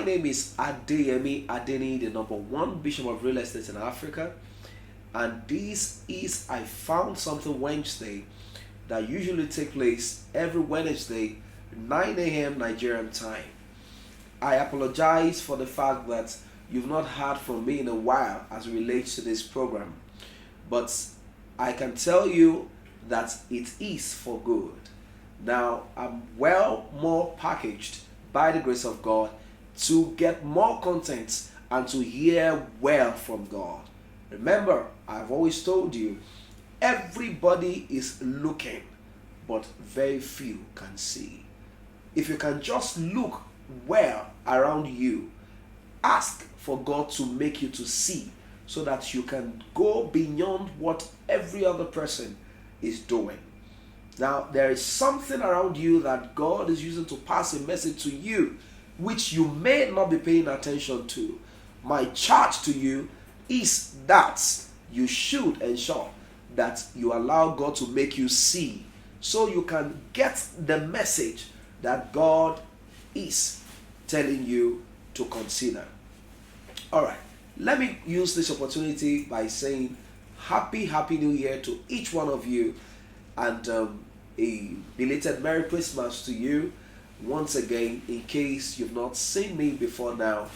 name is Adeyemi Adeni, the number one Bishop of Real Estate in Africa. And this is I Found Something Wednesday that usually take place every Wednesday, 9 a.m. Nigerian time. I apologize for the fact that you've not heard from me in a while as it relates to this program. But I can tell you that it is for good. Now, I'm well more packaged by the grace of God to get more content and to hear well from God. Remember, I've always told you, everybody is looking, but very few can see. If you can just look well around you, ask for God to make you to see so that you can go beyond what every other person is doing. Now, there is something around you that God is using to pass a message to you, which you may not be paying attention to. My charge to you is that you should ensure that you allow God to make you see so you can get the message that God is telling you to consider. All right, let me use this opportunity by saying Happy New Year to each one of you, and a belated Merry Christmas to you once again. In case you've not seen me before now,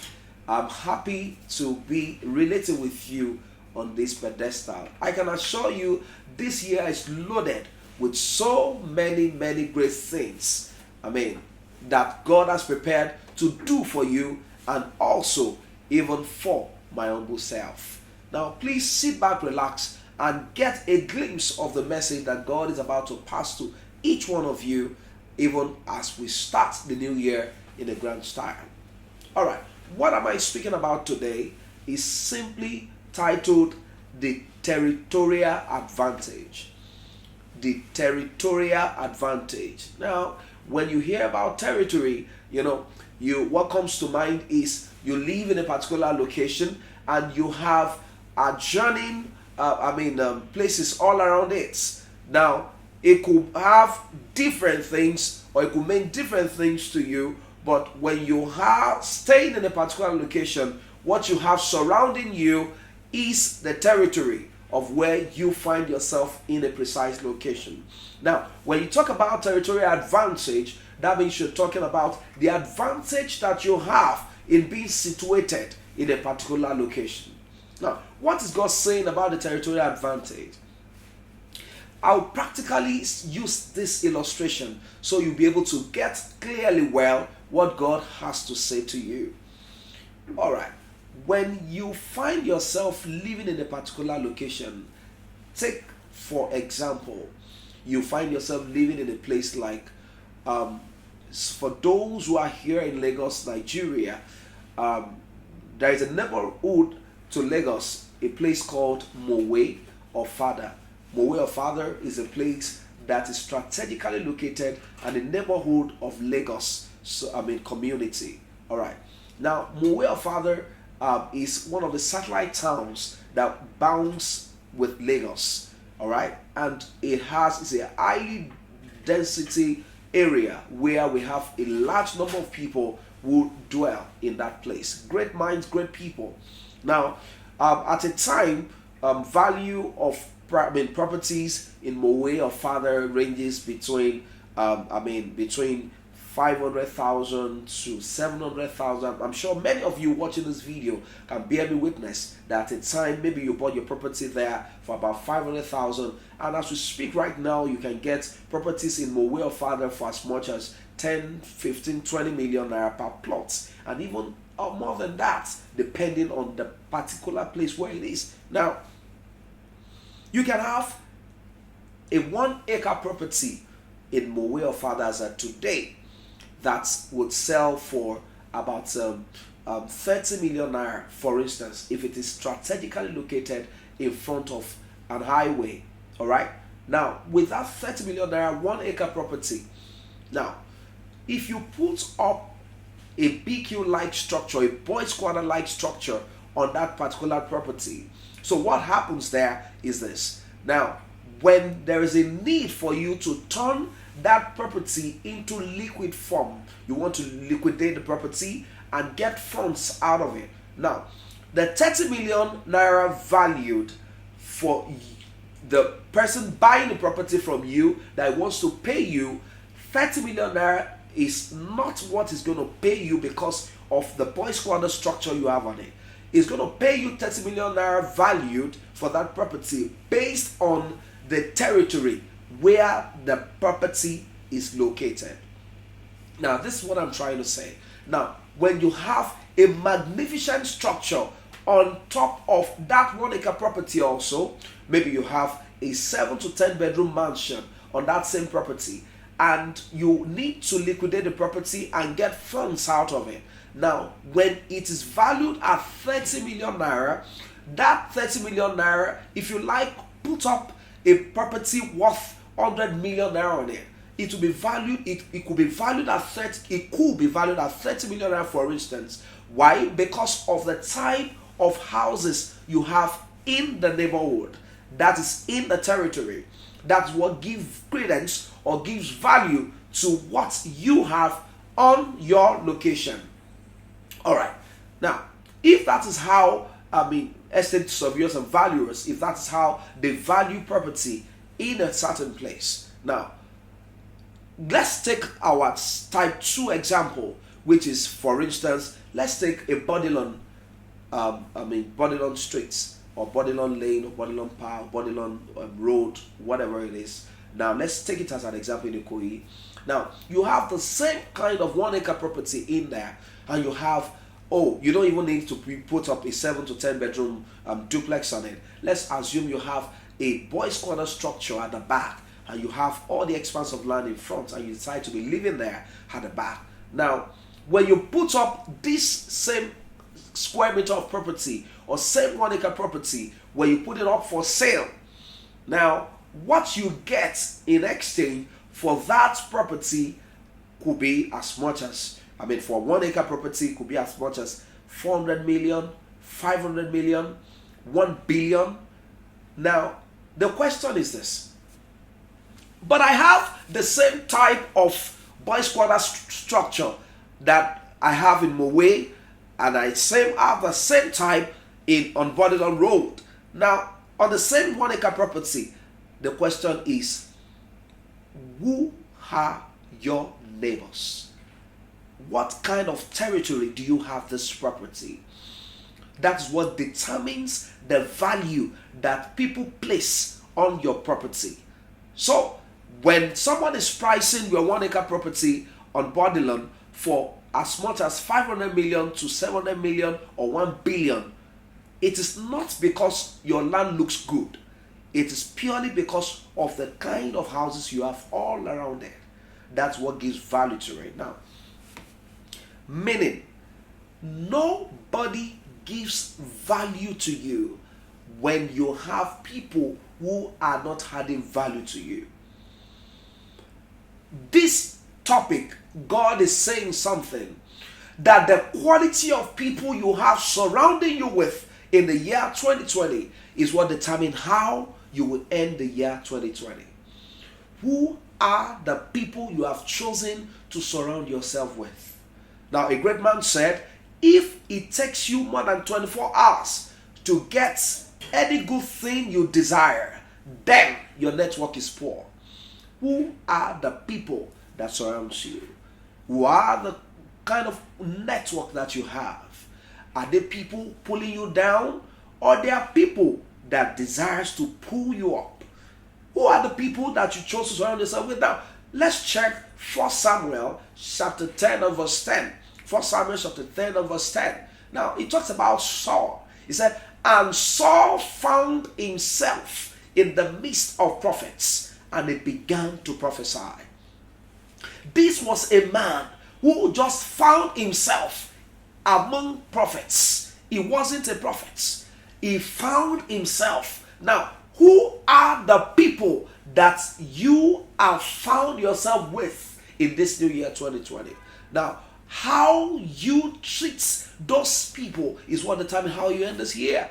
I'm happy to be relating with you on this pedestal. I can assure you this year is loaded with so many great things, that God has prepared to do for you and also even for my humble self. Now, please sit back, relax, and get a glimpse of the message that God is about to pass to each one of you, even as we start the new year in a grand style. All right, what am I speaking about today is simply titled The Territorial-Advantage. The Territorial-Advantage. Now, when you hear about territory, what comes to mind is you live in a particular location and you have adjoining places all around it. Now, it could have different things or it could mean different things to you, but when you are staying in a particular location, what you have surrounding you is the territory of where you find yourself in a precise location. Now, when you talk about territorial advantage, that means you're talking about the advantage that you have in being situated in a particular location. Now, what is God saying about the territorial advantage? I'll practically use this illustration so you'll be able to get clearly well what God has to say to you. All right. When you find yourself living in a particular location, take for example, you find yourself living in a place like, for those who are here in Lagos, Nigeria, there is a neighborhood to Lagos, a place called Mowe or Father. Mowe or Father is a place that is strategically located in the neighborhood of Lagos, community. All right. Now, Mowe or Father is one of the satellite towns that bounds with Lagos. All right, and it's a highly density area where we have a large number of people who dwell in that place. Great minds, great people. Now, at a time, value of properties in Mowe or Father ranges between between 500,000 to 700,000. I'm sure many of you watching this video can bear me witness that at a time maybe you bought your property there for about 500,000, and as we speak right now you can get properties in Mowe or Father for as much as 10, 15, 20 million naira per plot, and even more than that depending on the particular place where it is. Now, you can have a 1 acre property in Mowe or Father as of today that would sell for about 30 million naira, for instance, if it is strategically located in front of an highway. All right. Now, with that 30 million naira 1 acre property, now, if you put up a BQ-like structure, a boys' quarter-like structure on that particular property, so what happens there is this. Now, when there is a need for you to turn that property into liquid form, you want to liquidate the property and get funds out of it. Now, the 30 million naira valued for the person buying the property from you that wants to pay you 30 million naira is not what is going to pay you because of the boys quarter structure you have on it. It's going to pay you 30 million naira valued for that property based on the territory where the property is located. Now, this is what I'm trying to say. Now, when you have a magnificent structure on top of that 1 acre property also, maybe you have a 7 to 10 bedroom mansion on that same property, and you need to liquidate the property and get funds out of it. Now, when it is valued at 30 million naira, that 30 million naira, if you like, put up a property worth 100 million naira on it. It will be valued, it could be valued at 30, it could be valued at 30 million naira, for instance. Why? Because of the type of houses you have in the neighborhood, that is in the territory. That's what gives credence or gives value to what you have on your location. All right. Now, if that is how, estate surveyors and valuers, if that is how they value property in a certain place. Now, let's take our type 2 example, which is, for instance, let's take a Bodilon, Bodilon Streets, or Bodilon Lane, or Bodilon Park, Bodilon Road, whatever it is. Now, let's take it as an example in Ikoyi. Now, you have the same kind of 1 acre property in there, and you have, you don't even need to put up a 7 to 10 bedroom duplex on it. Let's assume you have a boys' quarter structure at the back, and you have all the expanse of land in front, and you decide to be living there at the back. Now, when you put up this same square meter of property or same 1 acre property, where you put it up for sale, now what you get in exchange for that property could be as much as, for 1 acre property could be as much as 400 million, 500 million, 1 billion. Now, the question is this: but I have the same type of boys' quarter structure that I have in Mowe, and I have the same type on Bodilon Road. Now, on the same 1 acre property, the question is, who are your neighbors? What kind of territory do you have this property? That's what determines the value that people place on your property. So, when someone is pricing your 1 acre property on Bodilon for as much as 500 million to 700 million or 1 billion, it is not because your land looks good. It is purely because of the kind of houses you have all around it. That's what gives value to it. Now, meaning, nobody gives value to you when you have people who are not adding value to you. This topic, God is saying something, that the quality of people you have surrounding you with in the year 2020 is what determines how you will end the year 2020. Who are the people you have chosen to surround yourself with? Now, a great man said, if it takes you more than 24 hours to get any good thing you desire, then your network is poor. Who are the people that surround you? Who are the kind of network that you have? Are they people pulling you down, or they are people that desires to pull you up? Who are the people that you chose to surround yourself with? Now, let's check 1 Samuel chapter 10 and verse 10. 1 Samuel chapter 10 and verse 10. Now, it talks about Saul. He said, and Saul found himself in the midst of prophets, and he began to prophesy. This was a man who just found himself among prophets. He wasn't a prophet. He found himself. Now, who are the people that you have found yourself with in this new year 2020? Now, how you treat those people is what determines how you end this year.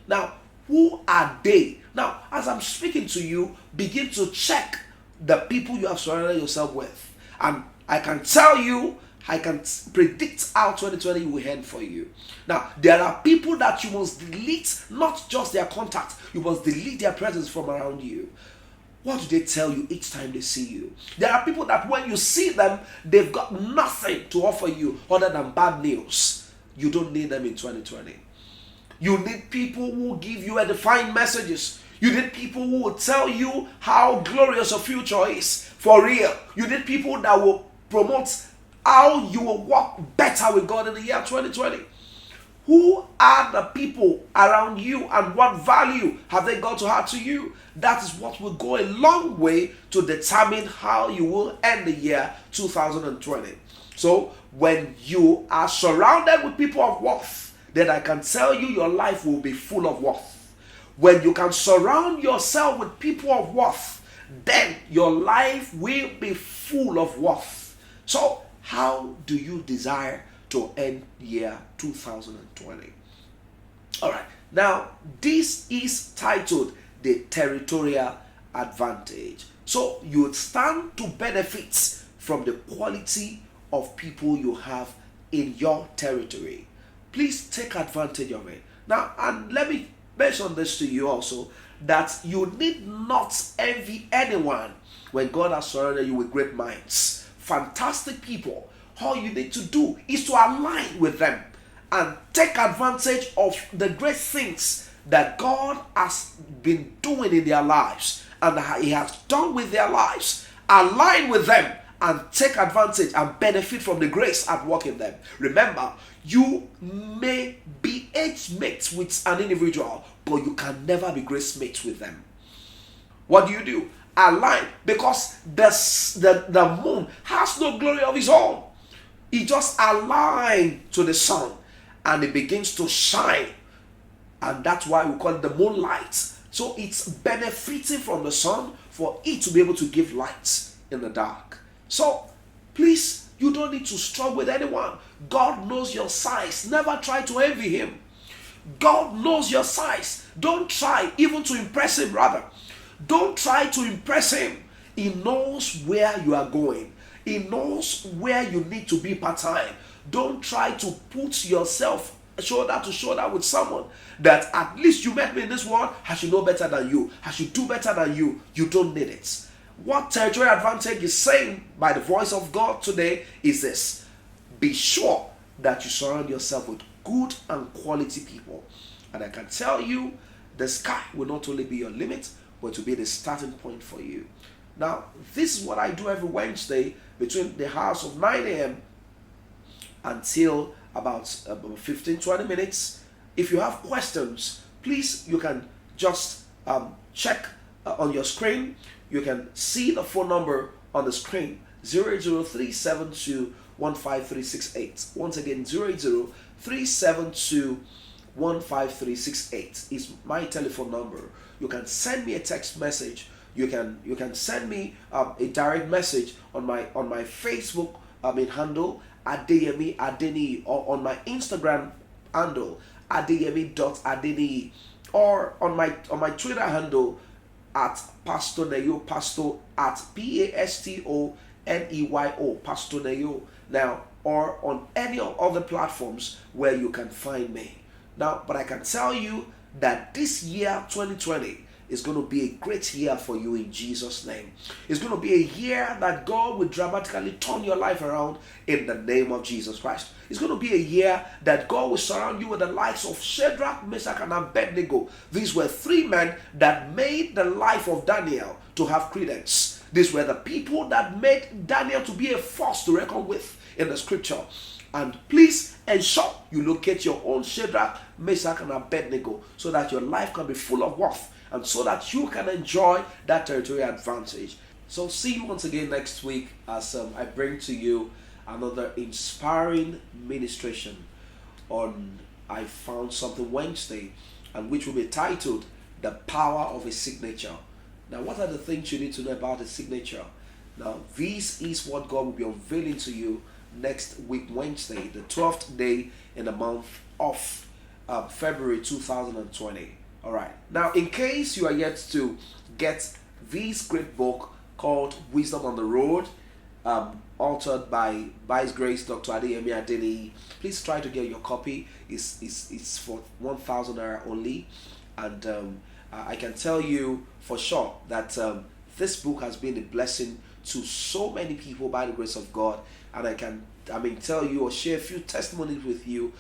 Now, who are they? Now, as I'm speaking to you, begin to check the people you have surrounded yourself with. And I can tell you I can predict how 2020 will end for you. Now, there are people that you must delete, not just their contact, you must delete their presence from around you. What do they tell you each time they see you? There are people that when you see them, they've got nothing to offer you other than bad news. You don't need them in 2020. You need people who give you edifying messages. You need people who will tell you how glorious your future is for real. You need people that will promote how you will walk better with God in the year 2020. Who are the people around you and what value have they got to add to you? That is what will go a long way to determine how you will end the year 2020. So when you are surrounded with people of worth, then I can tell you your life will be full of worth. When you can surround yourself with people of worth, then your life will be full of worth. So how do you desire to end year 2020? All right. Now, this is titled the Territorial Advantage. So you stand to benefit from the quality of people you have in your territory. Please take advantage of it. Now, and let me mention this to you also, that you need not envy anyone when God has surrounded you with great minds, fantastic people. All you need to do is to align with them and take advantage of the great things that God has been doing in their lives and that He has done with their lives. Align with them and take advantage and benefit from the grace at work in them. Remember, you may be age mates with an individual, but you can never be grace mates with them. What do? Align, because the moon has no glory of its own. It just aligns to the sun and it begins to shine. And that's why we call it the moonlight. So it's benefiting from the sun for it to be able to give light in the dark. So please, you don't need to struggle with anyone. God knows your size. Never try to envy Him. God knows your size. Don't try even to impress Him, rather. Don't try to impress Him. He knows where you are going. He knows where you need to be part-time. Don't try to put yourself shoulder to shoulder with someone that at least you met me in this world, I should know better than you. I should do better than you. You don't need it. What Territorial Advantage is saying by the voice of God today is this: be sure that you surround yourself with good and quality people. And I can tell you, the sky will not only be your limit, but to be the starting point for you. Now, this is what I do every Wednesday between the hours of 9 a.m. until about 15-20 minutes. If you have questions, please, you can just check on your screen. You can see the phone number on the screen, 08037215368. Once again, 08037215368 is my telephone number. You can send me a text message. You can send me a direct message on my Facebook handle, Adeyemi Adeniyi, or on my Instagram handle, adeyemi.adeniyi, or on my Twitter handle at Pastor Neyo, Pastor at PastoNeyo, Pastor Neyo. Now, or on any other platforms where you can find me. Now, but I can tell you that this year 2020 is going to be a great year for you in Jesus' name. It's going to be a year that God will dramatically turn your life around in the name of Jesus Christ. It's going to be a year that God will surround you with the likes of Shadrach, Meshach, and Abednego. These were three men that made the life of Daniel to have credence. These were the people that made Daniel to be a force to reckon with in the scripture. And please ensure you locate your own Shadrach, Meshach, and Abednego so that your life can be full of worth and so that you can enjoy that territorial advantage. So see you once again next week as I bring to you another inspiring ministration on I Found Something Wednesday, and which will be titled The Power of a Signature. Now, what are the things you need to know about a signature? Now, this is what God will be unveiling to you next week, Wednesday, the 12th day in the month of February 2020. All right. Now, in case you are yet to get this great book called Wisdom on the Road, authored by His Grace Dr. Adeyemi Adeniyi. Please try to get your copy. It's for 1,000 naira only, and I can tell you for sure that this book has been a blessing to so many people by the grace of God, and I mean tell you or share a few testimonies with you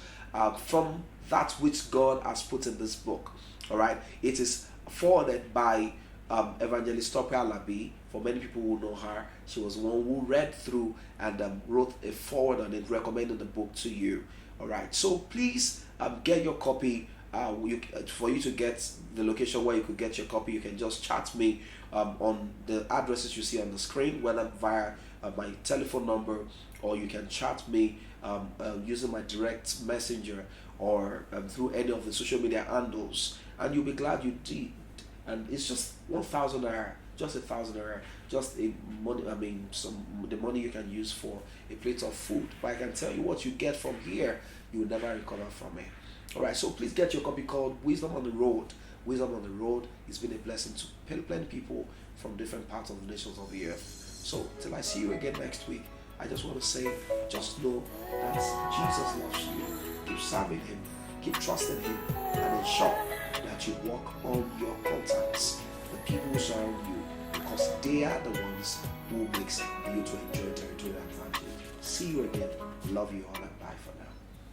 from that which God has put in this book. All right, it is forwarded by Evangelist Tope Alabi. For many people who know her, she was one who read through and wrote a forward on it, recommending the book to you. All right, so please get your copy. For you to get the location where you could get your copy, you can just chat me on the addresses you see on the screen, whether via my telephone number, or you can chat me using my direct messenger, or through any of the social media handles, and you'll be glad you did. And it's just 1,000 naira, just 1,000 naira, just a money. I mean, the money you can use for a plate of food. But I can tell you, what you get from here, you will never recover from it. All right, so please get your copy called Wisdom on the Road. Wisdom on the Road. It's been a blessing to plenty people from different parts of the nations of the earth. So till I see you again next week, I just want to say, just know that Jesus loves you. Keep serving Him, keep trusting Him, and ensure that you walk on your contacts, the people who surround you, because they are the ones who makes you to enjoy territorial advantage. See you again. Love you all, and bye for now.